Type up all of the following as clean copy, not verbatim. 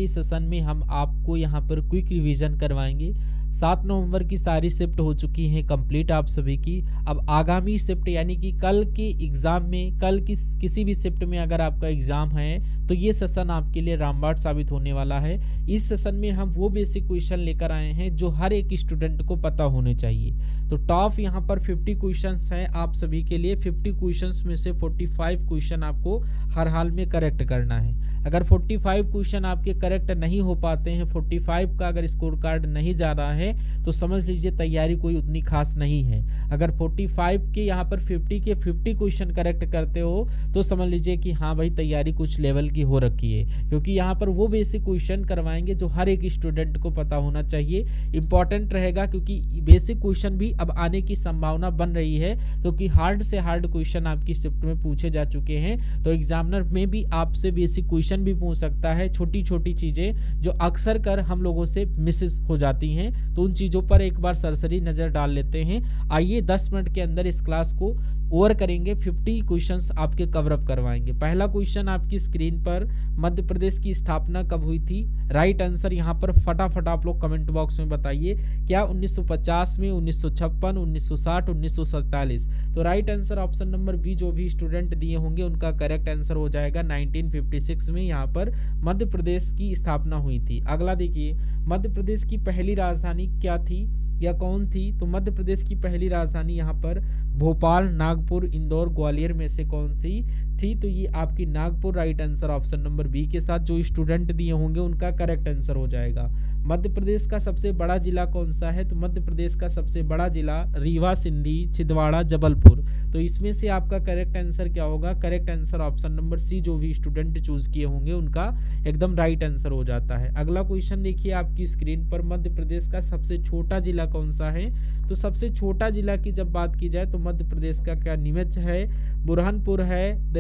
इस सेशन में हम आपको यहाँ पर क्विक रिवीजन करवाएंगे। 7 नवंबर की सारी शिफ्ट हो चुकी हैं कंप्लीट आप सभी की। अब आगामी शिफ्ट यानी कि कल के एग्ज़ाम में, कल की किसी भी शिफ्ट में अगर आपका एग्ज़ाम है तो ये सेशन आपके लिए रामबाण साबित होने वाला है। इस सेशन में हम वो बेसिक क्वेश्चन लेकर आए हैं जो हर एक स्टूडेंट को पता होने चाहिए। तो टॉप यहाँ पर 50 क्वेश्चंस हैं आप सभी के लिए। 50 क्वेश्चंस में से 45 क्वेश्चन आपको हर हाल में करेक्ट करना है। अगर 45 क्वेश्चन आपके करेक्ट नहीं हो पाते हैं, 45 का अगर स्कोर कार्ड नहीं जा रहा है तो समझ लीजिए तैयारी कोई उतनी खास नहीं है। अगर 45 के यहाँ पर 50 के 50 क्वेश्चन करेक्ट करते हो तो समझ लीजिए कि हाँ भाई तैयारी कुछ लेवल की हो रखी है, क्योंकि यहाँ पर वो बेसिक क्वेश्चन करवाएंगे जो हर एक स्टूडेंट को पता होना चाहिए। इंपॉर्टेंट रहेगा क्योंकि बेसिक क्वेश्चन भी अब आने की संभावना बन रही है, क्योंकि हार्ड से हार्ड क्वेश्चन आपकी शिफ्ट में पूछे जा चुके हैं। तो एग्जामिनर में भी आपसे बेसिक क्वेश्चन भी पूछ सकता है, छोटी छोटी चीज़ें जो अक्सर कर हम लोगों से मिस हो जाती हैं। तो उन चीज़ों पर एक बार सरसरी नज़र डाल लेते हैं। आइए 10 मिनट के अंदर इस क्लास को ओवर करेंगे। 50 क्वेश्चंस आपके कवर अप करवाएंगे। पहला क्वेश्चन आपकी स्क्रीन पर, मध्य प्रदेश की स्थापना कब हुई थी? राइट आंसर यहाँ पर फटाफट आप लोग कमेंट बॉक्स में बताइए। क्या 1950 में, 1956, 1960, 1947? तो right answer option number B जो भी स्टूडेंट दिए होंगे उनका करेक्ट आंसर हो जाएगा। 1956 में यहाँ पर मध्य प्रदेश की स्थापना हुई थी। अगला देखिए, मध्य प्रदेश की पहली राजधानी क्या थी या कौन थी? तो मध्य प्रदेश की पहली राजधानी यहाँ पर भोपाल, नागपुर, इंदौर, ग्वालियर में से कौन सी थी? तो ये आपकी Nagpur right answer option number B के साथ जो स्टूडेंट दिए होंगे उनका करेक्ट आंसर हो जाएगा। मध्य प्रदेश का सबसे बड़ा जिला कौन सा है? तो मध्य प्रदेश का सबसे बड़ा जिला रीवा, सिंधी, छिंदवाड़ा, जबलपुर। तो इसमें से आपका करेक्ट आंसर क्या होगा? Correct answer option number C जो भी स्टूडेंट चूज किए होंगे उनका एकदम राइट आंसर हो जाता है। अगला क्वेश्चन देखिए आपकी स्क्रीन पर, मध्य प्रदेश का सबसे छोटा जिला कौन सा है? तो सबसे छोटा जिला की जब बात की जाए तो मध्य प्रदेश का क्या नीमच है, बुरहानपुर है,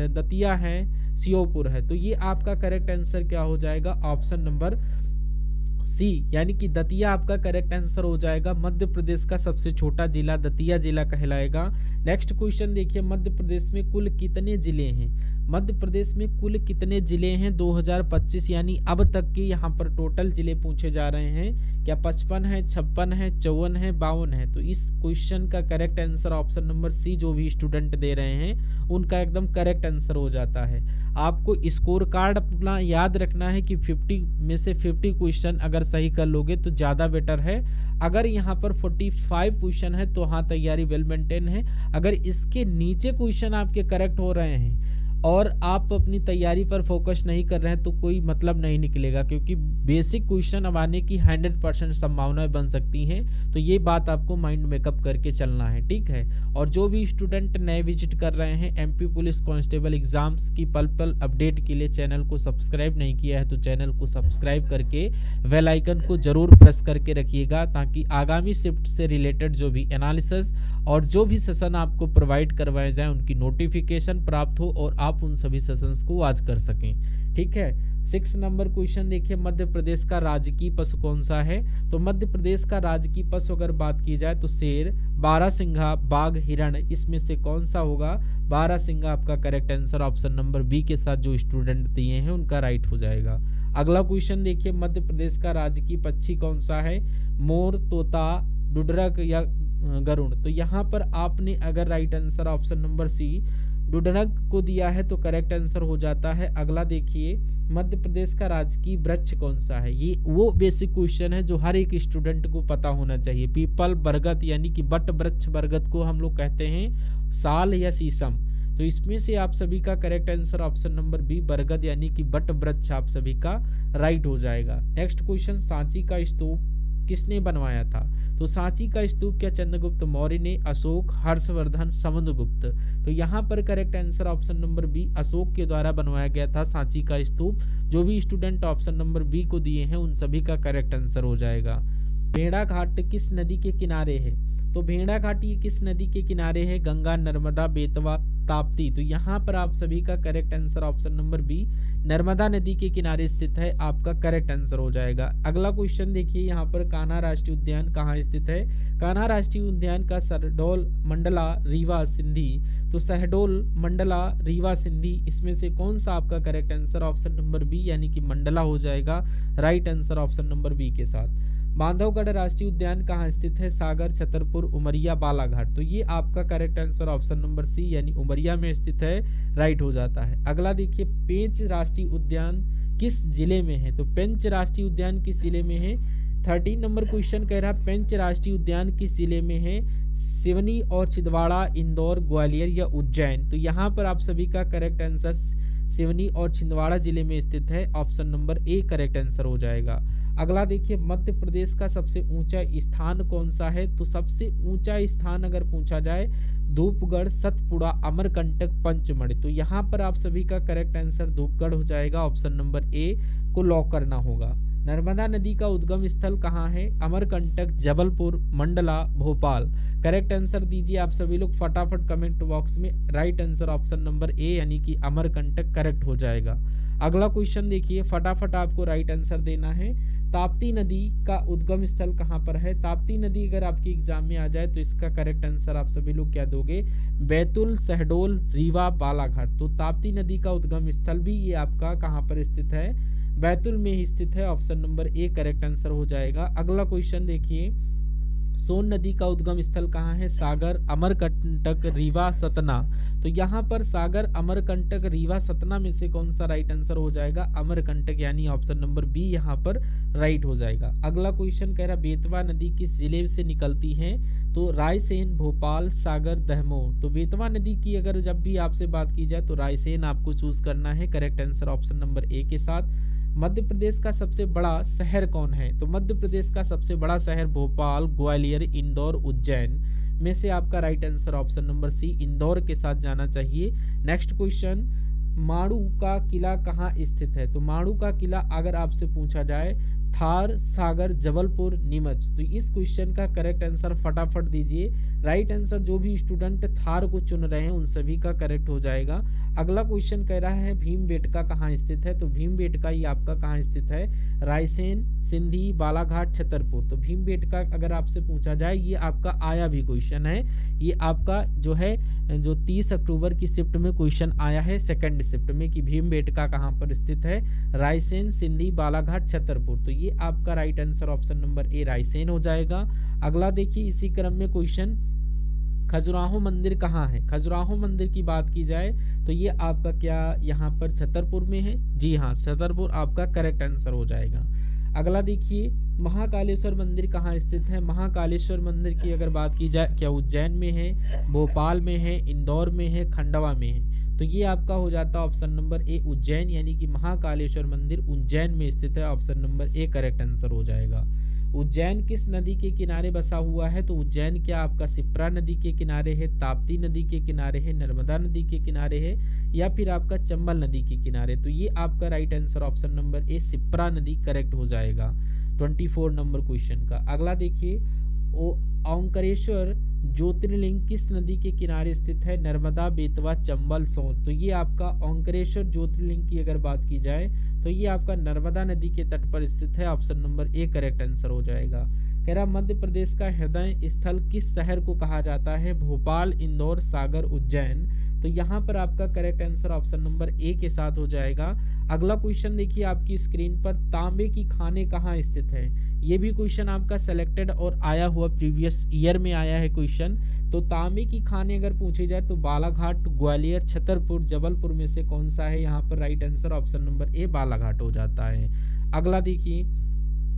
दतिया है, श्योपुर है? तो ये आपका करेक्ट आंसर क्या हो जाएगा? ऑप्शन नंबर सी यानी कि दतिया आपका करेक्ट आंसर हो जाएगा। मध्य प्रदेश का सबसे छोटा जिला दतिया जिला कहलाएगा। नेक्स्ट क्वेश्चन देखिए, मध्य प्रदेश में कुल कितने जिले हैं? मध्य प्रदेश में कुल कितने जिले हैं 2025 यानी अब तक के यहाँ पर टोटल जिले पूछे जा रहे हैं। क्या 55 है, 56 है, 54 है, 52 है? तो इस क्वेश्चन का correct answer option number C जो भी स्टूडेंट दे रहे हैं उनका एकदम करेक्ट आंसर हो जाता है। आपको स्कोर कार्ड अपना याद रखना है कि 50 में से 50 क्वेश्चन अगर सही कर लोगे तो ज़्यादा बेटर है। अगर यहाँ पर 45 क्वेश्चन है तो हाँ तैयारी वेल मेंटेन है। अगर इसके नीचे क्वेश्चन आपके करेक्ट हो रहे हैं और आप अपनी तैयारी पर फोकस नहीं कर रहे हैं तो कोई मतलब नहीं निकलेगा, क्योंकि बेसिक क्वेश्चन अब आने की 100% संभावनाएं बन सकती हैं। तो ये बात आपको माइंड मेकअप करके चलना है, ठीक है। और जो भी स्टूडेंट नए विजिट कर रहे हैं एमपी पुलिस कांस्टेबल एग्जाम्स की पल पल अपडेट के लिए चैनल को सब्सक्राइब नहीं किया है तो चैनल को सब्सक्राइब करके बेल आइकन को जरूर प्रेस करके रखिएगा, ताकि आगामी शिफ्ट से रिलेटेड जो भी एनालिसिस और जो भी सेशन आपको प्रोवाइड करवाए जाए उनकी नोटिफिकेशन प्राप्त हो और आप उन सभी सेशंस को वॉच कर सकें, ठीक है। 6 नंबर क्वेश्चन देखिए, मध्य प्रदेश का राजकीय पशु कौन सा है? तो मध्य प्रदेश का राजकीय पशु अगर बात की जाए तो शेर, बारहसिंघा, बाघ, हिरण, इसमें से कौन सा होगा? बारहसिंघा आपका correct answer option number B के साथ जो स्टूडेंट दिए हैं उनका राइट हो जाएगा। अगला क्वेश्चन देखिए, मध्य प्रदेश का राजकीय पक्षी कौन सा है? मोर, तोता, डुडरक या गरुड़? तो यहाँ पर आपने अगर right answer option number C डुडरक को दिया है तो करेक्ट आंसर हो जाता है। अगला देखिए, मध्य प्रदेश का राजकीय वृक्ष कौन सा है? ये वो बेसिक क्वेश्चन है जो हर एक स्टूडेंट को पता होना चाहिए। पीपल, बरगद यानी कि बट वृक्ष, बरगद को हम लोग कहते हैं, साल या शीशम? तो इसमें से आप सभी का correct answer option number B बरगद यानी कि बट वृक्ष आप सभी का राइट हो जाएगा। नेक्स्ट क्वेश्चन, सांची का स्तूप किसने बनवाया था? तो सांची का स्तूप क्या चंद्रगुप्त मौर्य ने, अशोक, हर्षवर्धन, समुद्रगुप्त? तो यहाँ पर correct answer option number B Ashoka के द्वारा बनवाया गया था सांची का स्तूप। जो भी स्टूडेंट ऑप्शन नंबर बी को दिए हैं उन सभी का करेक्ट आंसर हो जाएगा। भेड़ा घाट किस नदी के किनारे है? तो भेड़ा घाट ये किस नदी के किनारे है? गंगा, नर्मदा, बेतवा, ताप्ती। तो यहाँ पर आप सभी का correct answer option number B, Narmada नदी के किनारे स्थित है, आपका करेक्ट आंसर हो जाएगा। अगला क्वेश्चन देखिए, यहाँ पर कान्हा राष्ट्रीय उद्यान कहाँ स्थित है? कान्हा राष्ट्रीय उद्यान का शहडोल, मंडला, रीवा, सिंधी। तो शहडोल, मंडला, रीवा, सिंधी, इसमें से कौन सा आपका correct answer? Option number B यानी कि मंडला हो जाएगा right answer option number B के साथ। बांधवगढ़ राष्ट्रीय उद्यान कहाँ स्थित है? सागर, छतरपुर, उमरिया, बालाघाट। तो ये आपका correct answer option number C यानी उमरिया में स्थित है, राइट हो जाता है। अगला देखिए, पेंच राष्ट्रीय उद्यान किस जिले में है? तो पेंच राष्ट्रीय उद्यान किस जिले में है? 13 नंबर क्वेश्चन कह रहा है पेंच राष्ट्रीय उद्यान किस जिले में है? सिवनी और छिंदवाड़ा, इंदौर, ग्वालियर या उज्जैन। तो यहाँ पर आप सभी का करेक्ट आंसर सिवनी और छिंदवाड़ा जिले में स्थित है, option number A correct answer हो जाएगा। अगला देखिए, मध्य प्रदेश का सबसे ऊंचा स्थान कौन सा है? तो सबसे ऊंचा स्थान अगर पूछा जाए, धूपगढ़, सतपुड़ा, अमरकंटक, पंचमढ़ी। तो यहाँ पर आप सभी का करेक्ट आंसर धूपगढ़ हो जाएगा, ऑप्शन नंबर ए को लॉक करना होगा। नर्मदा नदी का उद्गम स्थल कहाँ है? अमरकंटक, जबलपुर, मंडला, भोपाल। करेक्ट आंसर दीजिए आप सभी लोग फटाफट कमेंट बॉक्स में। Right answer option number A यानी कि अमरकंटक करेक्ट हो जाएगा। अगला क्वेश्चन देखिए, फटाफट आपको राइट आंसर देना है। ताप्ती नदी का उद्गम स्थल कहाँ पर है? ताप्ती नदी अगर आपके एग्जाम में आ जाए तो इसका करेक्ट आंसर आप सभी लोग क्या दोगे? बैतूल, शहडोल, रीवा, बालाघाट। तो ताप्ती नदी का उद्गम स्थल भी ये आपका कहाँ पर स्थित है? बैतूल में ही स्थित है, option number A correct answer हो जाएगा। अगला क्वेश्चन देखिए, सोन नदी का उद्गम स्थल कहाँ है? सागर, अमरकंटक, रीवा, सतना। तो यहाँ पर सागर, अमरकंटक, रीवा, सतना में से कौन सा राइट आंसर हो जाएगा? अमरकंटक यानी ऑप्शन नंबर बी यहाँ पर राइट हो जाएगा। अगला क्वेश्चन कह रहा बेतवा नदी किस जिले से निकलती है? तो रायसेन, भोपाल, सागर, दमोह। तो बेतवा नदी की अगर जब भी आपसे बात की जाए तो रायसेन आपको चूज करना है, correct answer option number A के साथ। मध्य प्रदेश का सबसे बड़ा शहर कौन है? तो मध्य प्रदेश का सबसे बड़ा शहर भोपाल, ग्वालियर, इंदौर, उज्जैन में से आपका right answer option number C Indore के साथ जाना चाहिए। नेक्स्ट क्वेश्चन, माणू का किला कहाँ स्थित है? तो माणू का किला अगर आपसे पूछा जाए, थार, सागर, जबलपुर, नीमच। तो इस क्वेश्चन का करेक्ट आंसर फटाफट दीजिए। राइट आंसर जो भी स्टूडेंट थार को चुन रहे हैं उन सभी का करेक्ट हो जाएगा। अगला क्वेश्चन कह रहा है भीमबेटका कहाँ स्थित है? तो भीमबेटका ये आपका कहाँ स्थित है? रायसेन, सिंधी, बालाघाट, छतरपुर। तो भीमबेटका अगर आपसे पूछा जाए, ये आपका आया भी क्वेश्चन है, ये आपका जो है जो 30 अक्टूबर की शिफ्ट में क्वेश्चन आया है सेकंड शिफ्ट में कि भीमबेटका कहाँ पर स्थित है? रायसेन, सिंधी, बालाघाट, छतरपुर। तो ये आपका right answer option number A Raisen हो जाएगा। अगला देखिए इसी क्रम में क्वेश्चन, खजुराहो मंदिर कहाँ है? खजुराहो मंदिर की बात की जाए तो ये आपका क्या यहाँ पर छतरपुर में है? जी हाँ, छतरपुर आपका करेक्ट आंसर हो जाएगा। अगला देखिए, महाकालेश्वर मंदिर कहाँ स्थित है? महाकालेश्वर मंदिर की अगर बात की जाए, क्या उज्जैन में है, भोपाल में है, इंदौर में है, खंडवा में है? तो ये आपका हो जाता है ऑप्शन नंबर ए उज्जैन यानी कि महाकालेश्वर मंदिर उज्जैन में स्थित है, option number A correct answer हो जाएगा। उज्जैन किस नदी के किनारे बसा हुआ है? तो उज्जैन क्या आपका शिप्रा नदी के किनारे है, ताप्ती नदी के किनारे है, नर्मदा नदी के किनारे है या फिर आपका चंबल नदी के किनारे? तो ये आपका right answer option number A Shipra नदी करेक्ट हो जाएगा 24 नंबर क्वेश्चन का। अगला देखिए, ओंकारेश्वर ज्योतिर्लिंग किस नदी के किनारे स्थित है? नर्मदा, बेतवा, चंबल, सोन। तो ये आपका ओंकारेश्वर ज्योतिर्लिंग की अगर बात की जाए तो ये आपका नर्मदा नदी के तट पर स्थित है, option number A correct answer हो जाएगा। कह रहा मध्य प्रदेश का हृदय स्थल किस शहर को कहा जाता है? भोपाल, इंदौर, सागर, उज्जैन। तो यहाँ पर आपका correct answer option number A के साथ हो जाएगा। अगला क्वेश्चन देखिए आपकी स्क्रीन पर, तांबे की खाने कहाँ स्थित है? ये भी क्वेश्चन आपका सेलेक्टेड और आया हुआ प्रीवियस ईयर में आया है क्वेश्चन। तो तांबे की खाने अगर पूछे जाए तो बालाघाट, ग्वालियर, छतरपुर, जबलपुर में से कौन सा है? यहाँ पर right answer option number A Balaghat हो जाता है। अगला देखिए,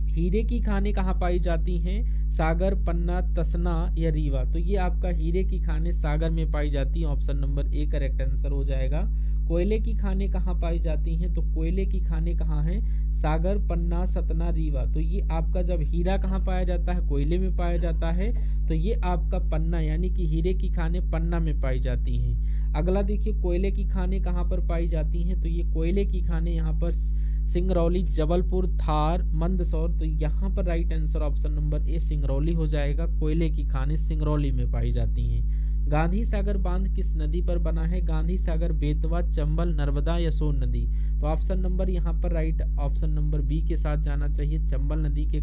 हीरे की खानें कहाँ पाई जाती हैं? सागर, पन्ना, तसना या रीवा। तो ये आपका हीरे की खानें सागर में पाई जाती हैं, option number A correct answer हो जाएगा। कोयले की खानें कहाँ पाई जाती हैं? तो कोयले की खानें कहाँ हैं? सागर, पन्ना, सतना, रीवा। तो ये आपका जब हीरा कहाँ पाया जाता है? कोयले में पाया जाता है, तो ये आपका पन्ना यानी कि हीरे की खानें पन्ना में पाई जाती हैं। अगला देखिए, कोयले की खानें कहाँ पर पाई जाती हैं? तो ये कोयले की खानें यहाँ पर सिंगरौली, जबलपुर, थार, मंदसौर। तो यहाँ पर right answer option number A Singrauli हो जाएगा। कोयले की खानें सिंगरौली में पाई जाती हैं। गांधी सागर बांध किस नदी पर बना है? गांधी सागर बेतवा, चंबल, नर्मदा या सोन नदी? तो ऑप्शन नंबर यहाँ पर राइट ऑप्शन नंबर बी के साथ जाना चाहिए, चंबल नदी के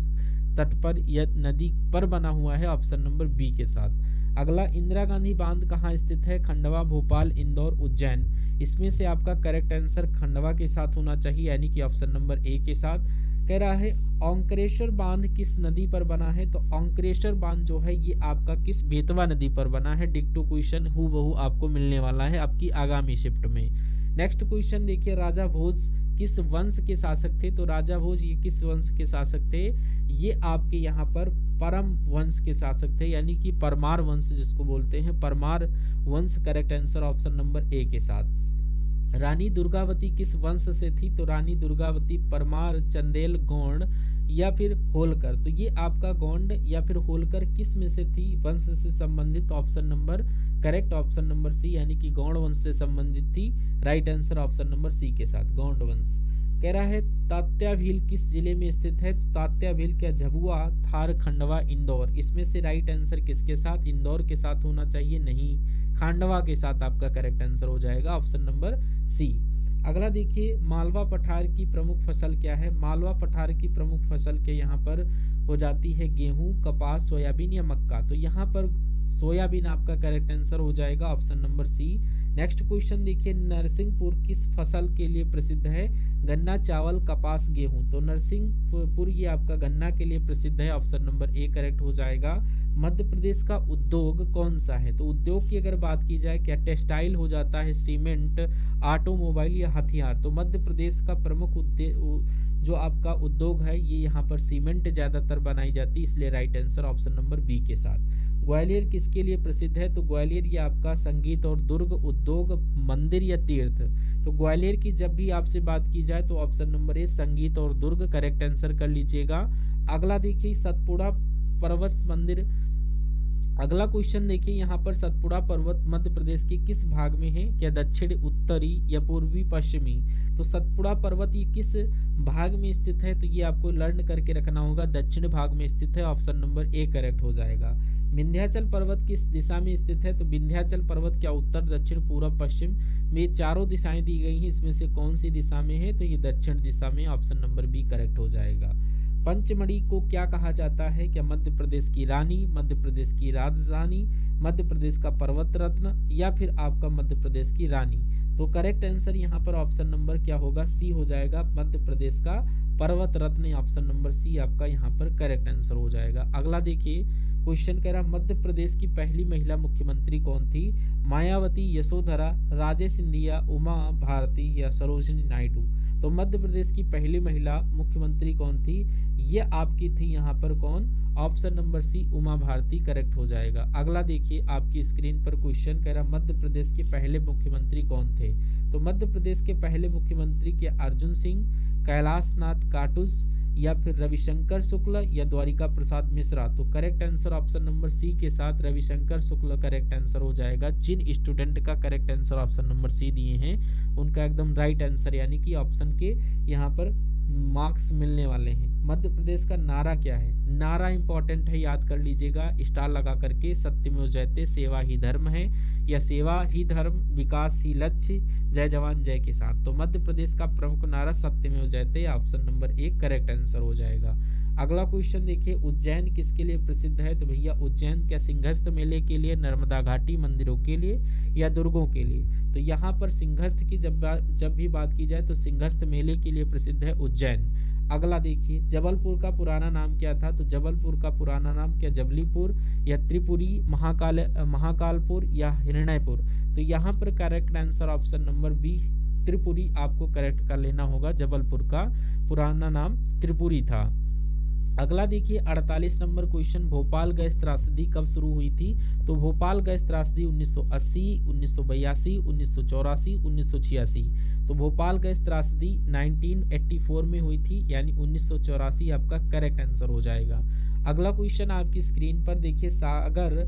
तट पर यह नदी पर बना हुआ है, ऑप्शन नंबर बी के साथ। अगला, इंदिरा गांधी बांध कहाँ स्थित है? खंडवा, भोपाल, इंदौर, उज्जैन। इसमें से आपका करेक्ट आंसर खंडवा के साथ होना चाहिए, यानी कि ऑप्शन नंबर ए के साथ। कह रहा है ओंकारेश्वर बांध किस नदी पर बना है? तो ओंकारेश्वर बांध जो है ये आपका किस बेतवा नदी पर बना है? डिक्टो क्वेश्चन हूबहू आपको मिलने वाला है आपकी आगामी शिफ्ट में। नेक्स्ट क्वेश्चन देखिए, राजा भोज किस वंश के शासक थे? तो राजा भोज ये किस वंश के शासक थे? ये आपके यहाँ पर परम वंश के शासक थे, यानी कि परमार वंश जिसको बोलते हैं, परमार वंश। Correct answer option number A के साथ। रानी दुर्गावती किस वंश से थी? तो रानी दुर्गावती परमार, चंदेल, गौंड या फिर होलकर। तो ये आपका गौंड या फिर होलकर किस में से थी वंश से संबंधित? Option number correct option number C, यानी कि गौंड वंश से संबंधित थी। Right answer option number C के साथ, गौंड वंश। कह रहा है तात्या भील किस जिले में स्थित है? तो तात्या भील क्या झबुआ, थार, खंडवा, इंदौर? इसमें से राइट आंसर किसके साथ? इंदौर के साथ होना चाहिए, नहीं खांडवा के साथ आपका करेक्ट आंसर हो जाएगा, ऑप्शन नंबर सी। अगला देखिए, मालवा पठार की प्रमुख फसल क्या है? मालवा पठार की प्रमुख फसल के यहाँ पर हो जाती है गेहूं, कपास, सोयाबीन या मक्का। तो यहाँ पर सोयाबीन आपका करेक्ट आंसर हो जाएगा, option number C. Next question देखिए, नरसिंहपुर किस फसल के लिए प्रसिद्ध है? गन्ना, चावल, कपास, गेहूं। तो नरसिंहपुर ये आपका गन्ना के लिए प्रसिद्ध है, ऑप्शन नंबर ए करेक्ट हो जाएगा। मध्य प्रदेश का उद्योग कौन सा है? तो उद्योग की अगर बात की जाए, क्या टेक्सटाइल हो जाता है, सीमेंट, ऑटोमोबाइल या हथियार? तो मध्य प्रदेश का प्रमुख जो आपका उद्योग है ये यहाँ पर सीमेंट ज़्यादातर बनाई जाती है, इसलिए right answer option number B के साथ। ग्वालियर किसके लिए प्रसिद्ध है? तो ग्वालियर ये आपका संगीत और दुर्ग, उद्योग, मंदिर या तीर्थ। तो ग्वालियर की जब भी आपसे बात की जाए तो ऑप्शन नंबर ए संगीत और दुर्ग करेक्ट आंसर कर लीजिएगा। अगला देखिए, सतपुड़ा पर्वत मंदिर। अगला क्वेश्चन देखिए, यहाँ पर सतपुड़ा पर्वत मध्य प्रदेश के किस भाग में है? क्या दक्षिण, उत्तरी या पूर्वी, पश्चिमी? तो सतपुड़ा पर्वत ये किस भाग में स्थित है? तो ये आपको लर्न करके रखना होगा, दक्षिण भाग में स्थित है, ऑप्शन नंबर ए करेक्ट हो जाएगा। विंध्याचल पर्वत किस दिशा में स्थित है? तो विंध्याचल पर्वत क्या उत्तर, दक्षिण, पूर्व, पश्चिम में चारों दिशाएं दी गई हैं, इसमें से कौन सी दिशा में है? तो ये दक्षिण दिशा में, ऑप्शन नंबर बी करेक्ट हो जाएगा। पंचमढ़ी को क्या कहा जाता है? क्या मध्य प्रदेश की रानी, मध्य प्रदेश की राजधानी, मध्य प्रदेश का पर्वत रत्न या फिर आपका मध्य प्रदेश की रानी? तो करेक्ट आंसर यहाँ पर ऑप्शन नंबर क्या होगा? सी हो जाएगा, मध्य प्रदेश का पर्वत रत्न, ऑप्शन नंबर सी आपका यहाँ पर करेक्ट आंसर हो जाएगा। अगला देखिए, क्वेश्चन कह रहा मध्य प्रदेश की पहली महिला मुख्यमंत्री कौन थी? मायावती, यशोधरा, राजे सिंधिया, उमा भारती या सरोजिनी नायडू? तो मध्य प्रदेश की पहली महिला मुख्यमंत्री कौन थी? ये आपकी थी यहाँ पर कौन? Option number C Uma Bharti correct हो जाएगा। अगला देखिए, आपकी स्क्रीन पर क्वेश्चन कह रहा मध्य प्रदेश के पहले मुख्यमंत्री कौन थे? तो मध्य प्रदेश के पहले मुख्यमंत्री के अर्जुन सिंह, कैलाश नाथ काटुस या फिर रविशंकर शुक्ल या द्वारिका प्रसाद मिश्रा? तो correct answer option number C के साथ रविशंकर शुक्ल करेक्ट आंसर हो जाएगा। जिन स्टूडेंट का correct answer option number C दिए हैं उनका एकदम राइट आंसर, यानी कि ऑप्शन के यहाँ पर मार्क्स मिलने वाले हैं। मध्य प्रदेश का नारा क्या है? नारा इंपॉर्टेंट है, याद कर लीजिएगा स्टार लगा करके। सत्यमेव जयते, सेवा ही धर्म है या सेवा ही धर्म, विकास ही लक्ष्य, जय जवान जय किसान? तो मध्य प्रदेश का प्रमुख नारा सत्यमेव जयते, ऑप्शन नंबर एक करेक्ट आंसर हो जाएगा। अगला क्वेश्चन देखिए, उज्जैन किसके लिए प्रसिद्ध है? तो भैया उज्जैन क्या सिंहस्थ मेले के लिए, नर्मदा घाटी मंदिरों के लिए या दुर्गों के लिए? तो यहाँ पर सिंहस्थ की जब भी बात की जाए तो सिंहस्थ मेले के लिए प्रसिद्ध है उज्जैन। अगला देखिए, जबलपुर का पुराना नाम क्या था? तो जबलपुर का पुराना नाम क्या जबलीपुर या त्रिपुरी, महाकालपुर या हिरण्यपुर? तो यहाँ पर correct answer option number B Tripuri आपको करेक्ट कर लेना होगा। जबलपुर का पुराना नाम त्रिपुरी था। अगला देखिए 48 नंबर क्वेश्चन, भोपाल गैस त्रासदी कब शुरू हुई थी? तो भोपाल गैस त्रासदी 1980, 1982, 1984, 1986। तो भोपाल गैस त्रासदी 1984 में हुई थी, यानी 1984 आपका करेक्ट आंसर हो जाएगा। अगला क्वेश्चन आपकी स्क्रीन पर देखिए, सागर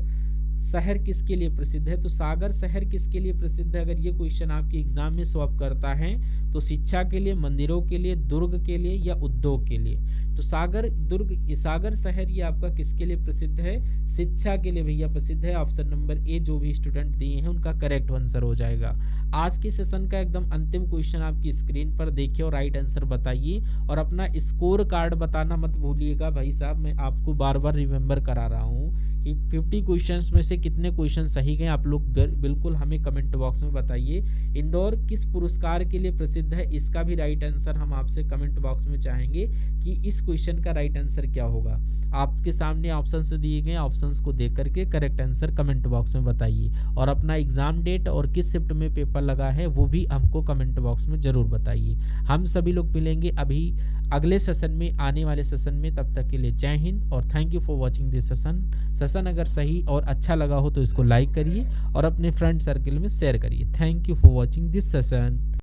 शहर किसके लिए प्रसिद्ध है? तो सागर शहर किसके लिए प्रसिद्ध है? अगर ये क्वेश्चन आपके एग्जाम में शो अप करता है तो शिक्षा के लिए, मंदिरों के लिए, दुर्ग के लिए या उद्योग के लिए। तो सागर शहर ये आपका किसके लिए प्रसिद्ध है? शिक्षा के लिए भैया प्रसिद्ध है। ऑप्शन नंबर ए जो भी स्टूडेंट दिए हैं उनका करेक्ट आंसर हो जाएगा। आज के सेशन का एकदम अंतिम क्वेश्चन आपकी स्क्रीन पर देखिए और राइट आंसर बताइए, और अपना स्कोर कार्ड बताना मत भूलिएगा भाई साहब। मैं आपको बार बार रिमेंबर करा रहा हूँ कि 50 क्वेश्चंस में से कितने क्वेश्चन सही गए, आप लोग बिल्कुल हमें कमेंट बॉक्स में बताइए। इंदौर किस पुरस्कार के लिए प्रसिद्ध है? इसका भी राइट आंसर हम आपसे कमेंट बॉक्स में चाहेंगे कि इस क्वेश्चन का राइट आंसर क्या होगा। आपके सामने ऑप्शंस दिए गए, ऑप्शंस को देख करके करेक्ट आंसर कमेंट बॉक्स में बताइए, और अपना एग्जाम डेट और किस शिफ्ट में पेपर लगा है वो भी हमको कमेंट बॉक्स में ज़रूर बताइए। हम सभी लोग मिलेंगे अभी अगले सेशन में, आने वाले सेशन में। तब तक के लिए जय हिंद और thank you for watching this session अगर सही और अच्छा लगा हो तो इसको लाइक करिए और अपने फ्रेंड सर्कल में शेयर करिए। Thank you for watching this session.